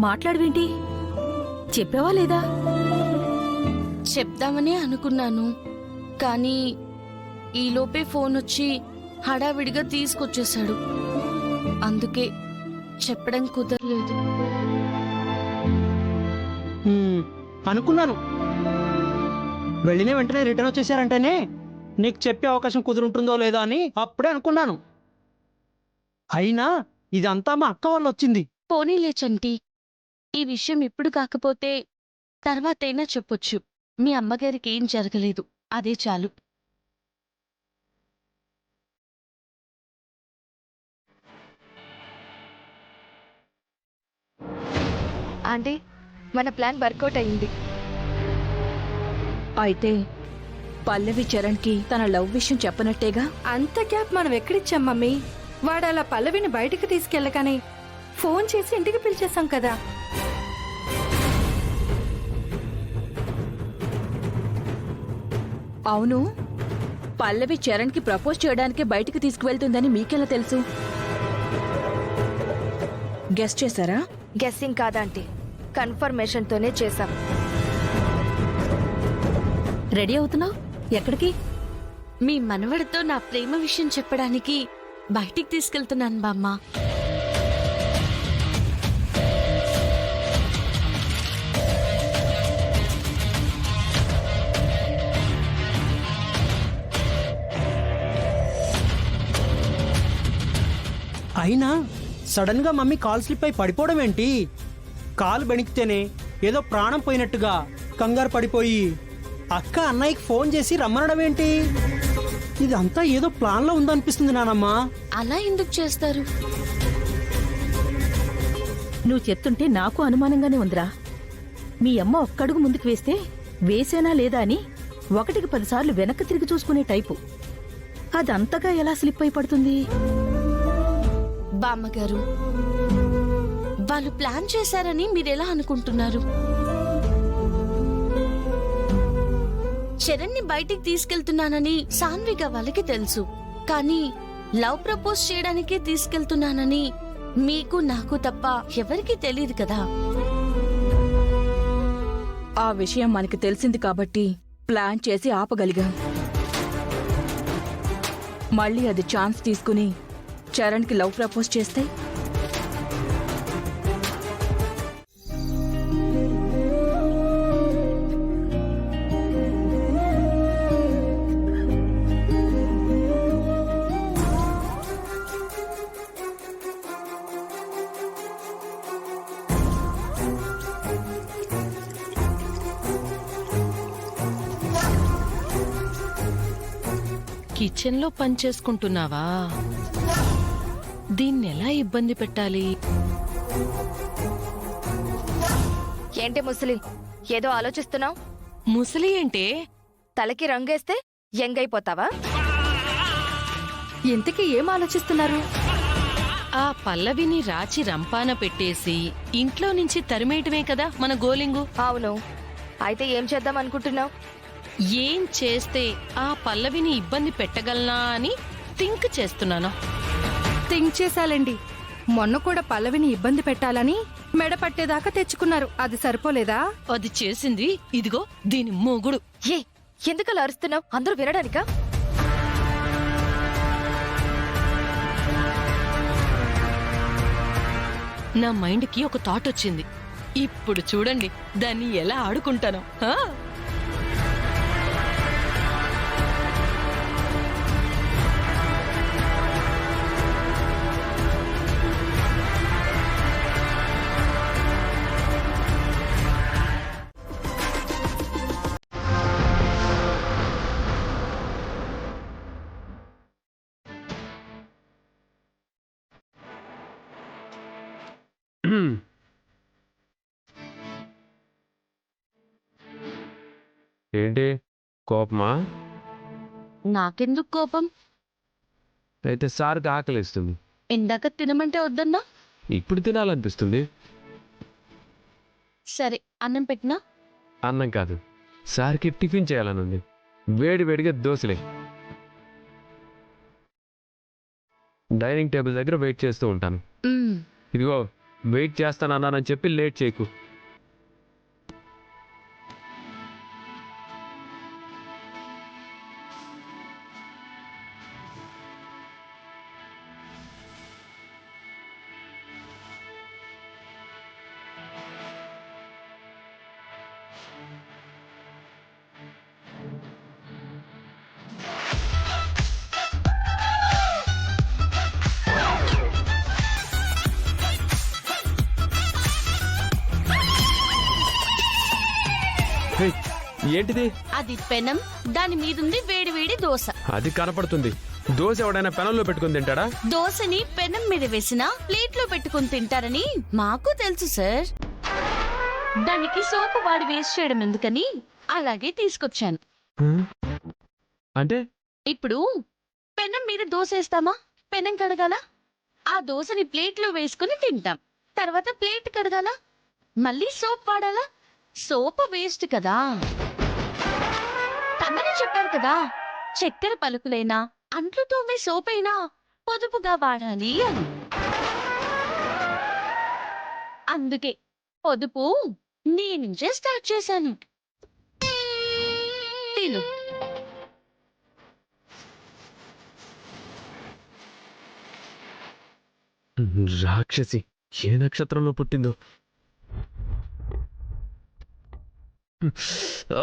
మాట్లాడవేంటి? చెప్పావా లేదా? చెప్దామనే అనుకున్నాను, కానీ ఈలోపే ఫోన్ వచ్చి హడావిడిగా తీసుకొచ్చేశాడు. అందుకే చెప్పడం కుదరలేదు. అనుకున్నాను వెళ్ళిన వెంటనే రిటర్న్ వచ్చేసారంటేనే నీకు చెప్పే అవకాశం కుదురుంటుందో లేదో అని అప్పుడే అనుకున్నాను. అయినా ఇదంతా మా అక్క వల్ల వచ్చింది. పోనీలే చంటి, ఈ విషయం ఇప్పుడు కాకపోతే తర్వాతైనా చెప్పొచ్చు. మీ అమ్మగారికి ఏం జరగలేదు, అదే చాలు. ఆంటీ, మన ప్లాన్ వర్కౌట్ అయింది. అయితే పల్లవి చరణ్కి తన లవ్ విషయం చెప్పనట్టేగా? అంత గ్యాప్ మనం ఎక్కడిచ్చాం మమ్మీ? వాడు అలా పల్లవిని బయటికి తీసుకెళ్ళగానే ఫోన్ చేసి ఇంటికి పిలిచేశాం కదా. అవును, పల్లవి చరణ్కి ప్రపోజ్ చేయడానికి బయటికి తీసుకువెళ్తుందని మీకెలా తెలుసు? గెస్ చేశారా? గెస్సింగ్ కాదంటీ, కన్ఫర్మేషన్ తోనే చేశాం. రెడీ అవుతున్నావు? ఎక్కడికి? మీ మనవడితో నా ప్రేమ విషయం చెప్పడానికి బయటికి తీసుకెళ్తున్నాను బామ్మ. అయినా సడన్ గా మమ్మీ కాల్ స్లిప్ అయి పడిపోవడం ఏంటి? కాలు బెణికితేనే ఏదో ప్రాణం పోయినట్టుగా కంగారు పడిపోయి అక్క అన్నయ్యకి ఫోన్ చేసి రమ్మనడం ఏంటి? ఇదంతా ఏదో ప్లాన్లో ఉందనిపిస్తుంది నానమ్మా. అలా ఎందుకు చేస్తారు? నువ్వు చెప్తుంటే నాకు అనుమానంగానే ఉందిరా. మీ అమ్మ ఒక్కడుగు ముందుకు వేస్తే వేసేనా లేదా అని 1కి 10 సార్లు వెనక్కి తిరిగి చూసుకునే టైపు. అదంతగా ఎలా స్లిప్ అయి పడుతుంది? బామ్మగారు, వాళ్ళు ప్లాన్ చేశారని మీరెలా అనుకుంటున్నారు? చరణ్ని బయటికి తీసుకెళ్తున్నానని సాన్విక వాళ్ళకి తెలుసు, కానీ లవ్ ప్రపోజ్ చేయడానికే తీసుకెళ్తున్నానని మీకు నాకు తప్ప ఎవరికీ తెలియదు కదా. ఆ విషయం మనకి తెలిసింది కాబట్టి ప్లాన్ చేసి ఆపగలిగాం. మళ్ళీ అది ఛాన్స్ తీసుకుని చరణ్కి లవ్ ప్రపోజ్ చేస్తే కిచెన్లో పనిచేసుకుంటున్నావా? దీన్నెలా ఇబ్బంది పెట్టాలి? ఏంటి ముసలి, ఏదో ఆలోచిస్తున్నావు? ముసలి ఏంటే? తలకి రంగేస్తే యంగైపోతావా? ఇంతకీ ఏం ఆలోచిస్తున్నారు? ఆ పల్లవిని రాచి రంపాన పెట్టేసి ఇంట్లో నుంచి తరిమేయటమే కదా మన గోలింగు. అవును, అయితే ఏం చేద్దాం అనుకుంటున్నావు? ఏం చేస్తే ఆ పల్లవిని ఇబ్బంది పెట్టగలనా అని థింక్ చేస్తున్నాను. థింక్ చేశాలండి. మొన్న కూడా పల్లవిని ఇబ్బంది పెట్టాలని మెడ పట్టేదాకా తెచ్చుకున్నారు. అది సరిపోలేదా? అది చేసింది ఇదిగో దీని మొగుడు. ఏ, ఎందుకలా అరుస్తున్నావు? అందరూ వినడానికా? నా మైండ్కి ఒక థాట్ వచ్చింది. ఇప్పుడు చూడండి దాన్ని ఎలా ఆడుకుంటాను. ఏంటి కోపమా? నాకెందుకు కోపం? అయితే సార్కి ఆకలిస్తుంది. ఇందాక తినమంటే వద్దన్నా? ఇప్పుడు తినాలనిపిస్తుంది. సరే, అన్నం పెట్టినా? అన్నం కాదు, సార్కి టిఫిన్ చేయాలని ఉంది. వేడి వేడిగా దోశలే. డైనింగ్ టేబుల్ దగ్గర వెయిట్ చేస్తూ ఉంటాను. ఇదిగో వెయిట్ చేస్తానన్నానని చెప్పి లేట్ చేయకు. హే, ఏంటిది? అది పెనం, దాని మీదుంది వేడి వేడి దోశ. అది కనపడుతుంది. దోశ ఎవడైనా పెనంలో పెట్టుకుని తింటాడా? దోశని పెనం మీద వేసినా ప్లేట్ లో పెట్టుకుని తింటారని మాకు తెలుసు సార్. దానికి సోపు వాడి వేస్ట్ చేయడం ఎందుకని అలాగే తీసుకొచ్చాను. అంటే ఇప్పుడు పెనం మీద దోశ వేస్తామా, పెనం కడగాల, ఆ దోశని ప్లేట్ లో వేసుకుని తింటాం. తర్వాత ప్లేట్ కడగాల, మళ్ళీ సోప్ వాడాలా, సోపు వేస్ట్ కదా. తమనే చెప్పారు కదా, చక్కెర పలుకులైనా అంట్లు తోమే సోపైనా పొదుపుగా వాడాలి అని. అందుకే పొదుపు నేనుంచే స్టార్ట్ చేశాను. తిను. రాక్షసి ఏ నక్షత్రంలో పుట్టిందో. ఆ.